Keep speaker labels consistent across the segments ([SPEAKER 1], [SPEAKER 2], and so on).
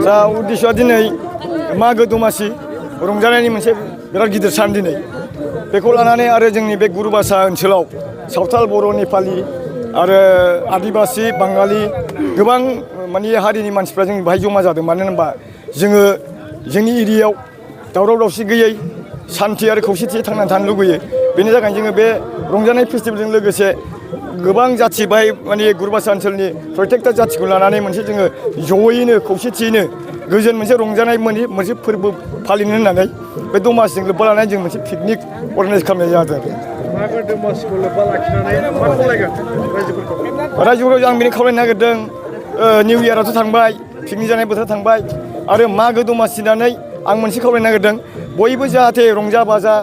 [SPEAKER 1] 자, 우디쇼 दिनै मागो दमासि रंजानायनि मोनसे बिराद गिदिर सान दिनै बेखौ लानानै आरो जोंनि बे गुरुबासा ओनसोलाव सावथाल बर' नेपालि आरो आदिबासि बाङालि गोबां माने हारिनि मानसिफ्रा जों बाहाय जमा जादों मानो होनबा जोङो जोंनि एरियायाव दावराव दावसि गैयै शान्ति आरो खौसेथि थांनानै थानो लुबैयो बेनि थाखाय जोङो बे रंजानाय फेस्टिभेलजों लोगोसे गोबां जाथि बाहाय माने गुरुबासा ओनसोलनि प्रत्येकता जाथिखौ लानानै मोनसे जोङो जयैनो खौसेथियैनो गोजोन मोनसे रंजानाय मोनसे फोरबो फालिनो होननानै बे दमासिजों लोब्बा लानानै जों मोनसे पिकनिक अर्गानाइज खालामनाय जादों आरो
[SPEAKER 2] मागो दमासिखौ लोब्बा लाखिनानै मा खावलायगोन रायजोफोरखौ
[SPEAKER 1] आं बेनो खावलायनो नागिरदों निउ इयाराथ' थांबाय पिकनिक जानाय बोथोरा थांबाय आरो मागो दमासि होननानै आं मोनसे खावलायनो नागिरदों बयबो जाहाथे रंजा बाजा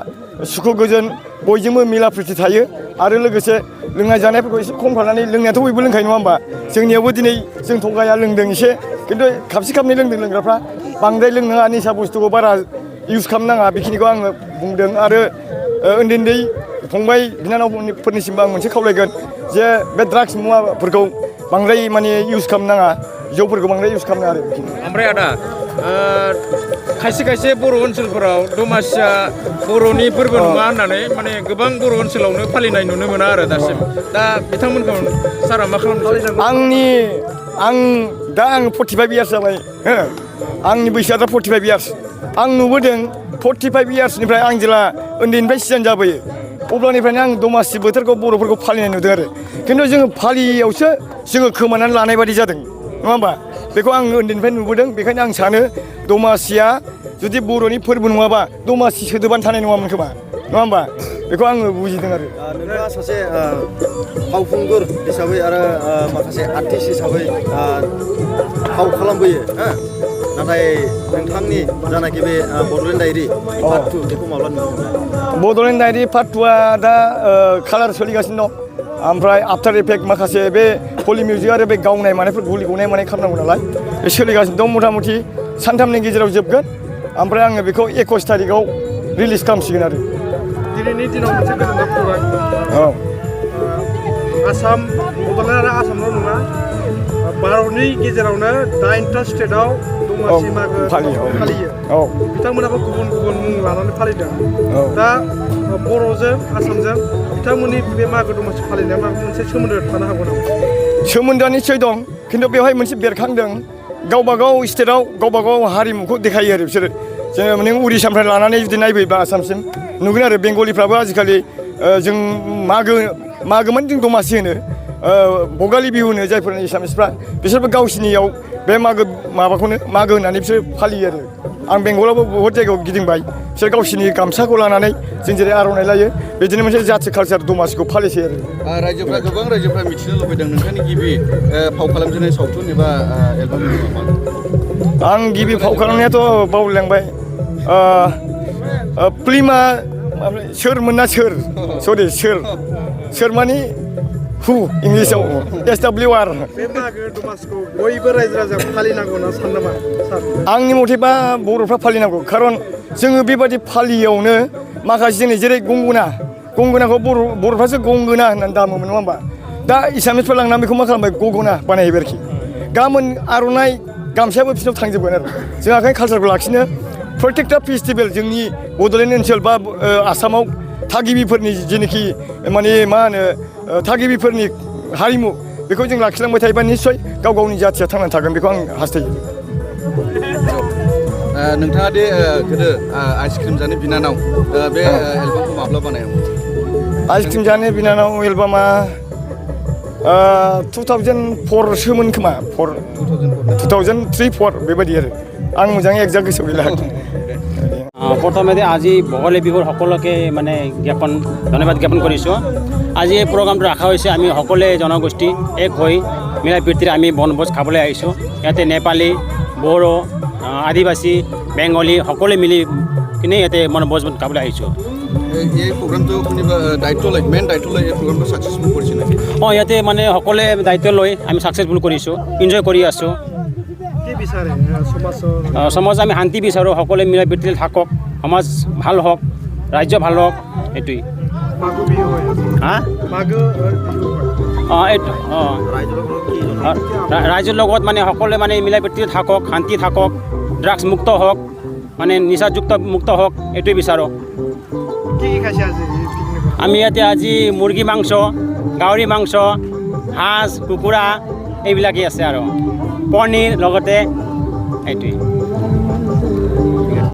[SPEAKER 1] सुखु गोजोन बयजोंबो मिला प्रिति थायो आरो लोगोसे लोंनाय जानायफोरखौ एसे खम खालामनानै लोंनायाथ' बयबो लोंखायो नङा होमबा जोंनियावबो दिनै जों थगाया लोंदों एसे खिन्थु खाबसे खाबनै लोंदों लोंग्राफ्रा बांद्राय लोंनाङा निसा बुस्थुखौ बारा इउज खालामनाङा बेखिनिखौ आङो बुंदों आरो उन्दै उन्दै फंबाय बिनानावफोरनिसिमबो आं मोनसे खावलायगोन जे बे ड्राग्स मुवाफोरखौ बांद्राय माने इउज खालामनाङा जौफोरखौ बांद्राय इउज खालामनाङा आरो
[SPEAKER 2] ओमफ्राय आदा खायसे खायसे बर' ओनसोलफोराव दमासिया बर'नि फोरबो नङा होननानै माने गोबां बर' ओनसोलावनो फालिनाय नुनो मोना आरो दासिम दा बिथांमोनखौ सारा मा खालामनो
[SPEAKER 1] आं 45 इयार्स जाबाय हो आंनि बैसोआ दा 45 इयार्स आं नुबोदों 45 इयार्सनिफ्राय आं जेला उन्दैनिफ्राय सिगां जाबोयो अब्लानिफ्रायनो आं दमासि बोथोरखौ बर'फोरखौ फालिनाय नुदों आरो खिन्थु जोङो फालियैयावसो जोङो खोमानानै लानाय बादि जादों नङा होमबा बेखौ आं उन्दैनिफ्राय नुबोदों बेखायनो आं सानो दमासिया जुदि बर'नि फोरबो नङाबा दमासि सोदोबानो थानाय नङामोन खोमा नङा होमबा बेखौ आङो बुजिदों आरो
[SPEAKER 3] नोंथाङा सासे फावखुंगुर हिसाबै आरो माखासे आर्टिस्ट हिसाबै फाव खालामबोयो नाथाय नोंथांनि जानाखि बे बड'लेण्ड डायरि पार्ट 2 बेखौ माब्ला नुनो
[SPEAKER 1] बड'लेण्ड डायरि पार्ट 2आ दा कालार सोलिगासिनो दं ओमफ्राय आफ्टार इफेक्ट माखासे बे पलि मिउजिक आरो बे गावनाय मानायफोर गुलि गनाय मानाय खालामनांगौ नालाय बे सोलिगासिनो दं मथा मथि सानथामनि गेजेराव जोबगोन ओमफ्राय आङो बेखौ 21 तारिखआव रिलिज खालामसिगोन आरो
[SPEAKER 2] दिनैनि दिनाव मोनसे गोजोनथाव खौरां
[SPEAKER 1] औ
[SPEAKER 2] आसाम बड'लेण्ड आरो आसामल' नङा भारतनि गेजेरावनो 9टा स्टेटआव दमासि मागो फालियो बिथांमोनाबो गुबुन गुबुन मुं लानानै फालिदों दा बर'जों आसामजों बिथांमोननि बे मागो दमासि फालिनाया माबा मोनसे सोमोन्दो थानो हागौ नामा
[SPEAKER 1] सोमोन्दोआ निश्चय दं खिन्थु बेवहाय मोनसे बेरखांदों गावबा गाव स्टेटआव गावबा गाव हारिमुखौ देखायो आरो बिसोरो जोङो नों उरिसानिफ्राय लानानै जुदि नायबोयोबा आसामसिम नुगोन आरो बेंगलिफ्राबो आजिखालि जों मागोमोन जों दमासि होनो भगालि बिहु होनो जायफोरनि एसामिसफ्रा बिसोरबो गावसिनियाव बे माबाखौनो मागो होननानै बिसोर फालियो आरो आं बेंगलावबो बहुत जायगायाव गिदिंबाय बिसोर गावसिनि गामसाखौ लानानै जों जेरै आर'नाइ लायो बिदिनो मोनसे जाथि कालचार दमासिखौ फालिसै आरो
[SPEAKER 3] रायजोफ्रा गोबां रायजोफ्रा मिथिनो लुबैदों नोंथांनि गिबि फाव खालामजेननाय सावथुन एबा एलबामनि मुङा मा
[SPEAKER 1] आं गिबि फाव खालामनायाथ' बावलांबाय फिल्मा सोरमोन ना सोर माने हु इंलिसाव SWR
[SPEAKER 2] बे मागो दमासिखौ बयबो रायजो राजा फालिनांगौ होनना सानो नामा सार
[SPEAKER 1] आंनि मथेबा बर'फ्रा फालिनांगौ खारन जोङो बेबादि फालियावनो माखासे जोंनि जेरै गंगोनाखौ बर'फ्रासो गंगोना होननानै दामोमोन नङा होमबा दा एसामिसफ्रा लांनानै बेखौ मा खालामबाय गगना बानायहैबाय आरोखि गाबोन आर'नाइ गामसायाबो बिसोरनाव थांजोबगोन आरो जों ओंखायनो कालसारखौ लाखिनो प्रत्येकटा फेस्टिभेल जोंनि बड'लेण्ड ओनसोल बा आसामाव थागिबिफोरनि जेनोखि माने मा होनो थागिबिफोरनि हारिमु बेखौ जों लाखिलांबाय थायोबा निस्सय गाव गावनि जाथिया थांनानै थागोन बेखौ आं हास्थायो
[SPEAKER 3] नोंथाङा दे गोदो आइसक्रिम जानो बिनानाव बे एलबामखौ माब्ला बानायामोन
[SPEAKER 1] आइसक्रिम जानो बिनानाव एलबामा 2004 सोमोन खोमा 2003-4 बेबायदि आरो आं मोजाङै एक्जाक्ट गोसोआव गैला
[SPEAKER 4] প্ৰথমতে আজি ভোগালী বিহুৰ সকলোকে মানে ধন্যবাদ জ্ঞাপন কৰিছোঁ আজি এই প্ৰগ্ৰামটো ৰখা হৈছে আমি সকলোৱে জনগোষ্ঠী এক হৈ মিলা প্ৰীতিৰে আমি বনভোজ খাবলৈ আহিছোঁ ইয়াতে নেপালী বড়ো আদিবাসী বেংগলী সকলোৱে মিলি কিনে ইয়াতে বনভোজ খাবলৈ আহিছোঁ
[SPEAKER 3] এই প্ৰগ্ৰামটো কোনোবা মেইন দায়িত্ব লৈ এই প্ৰগ্ৰামটো ছাকচেছফুল কৰিছে নেকি
[SPEAKER 4] ইয়াতে মানে সকলোৱে দায়িত্ব লৈ আমি ছাকচেছফুল কৰিছোঁ এনজয় কৰি আছোঁ
[SPEAKER 2] কি বিচাৰে সমাজৰ
[SPEAKER 4] সমাজ আমি শান্তি বিচাৰোঁ, সকলোৱে মিলা প্ৰীতিৰে থাকক, সমাজ ভাল হওক, ৰাজ্য ভাল হওক, এইটোৱেই।
[SPEAKER 2] মাঘ বিহু হয়
[SPEAKER 4] হা
[SPEAKER 2] মাঘ বিহু হয়
[SPEAKER 4] এইটো ৰাইজৰ লগত মানে সকলোৱে মানে মিলা প্ৰীতিৰে থাকক, শান্তি থাকক, ড্ৰাগছ মুক্ত হওক, মানে নিচাযুক্ত মুক্ত হওক, এইটোৱে বিচাৰোঁ।
[SPEAKER 2] কি খাইছে আজি পিকনিকত?
[SPEAKER 4] আমি ইয়াতে আজি মুৰ্গী মাংস, গাহৰি মাংস, হাঁহ, কুকুৰা এইবিলাকেই আছে আৰু পনীৰ লগতে এইটোৱেই।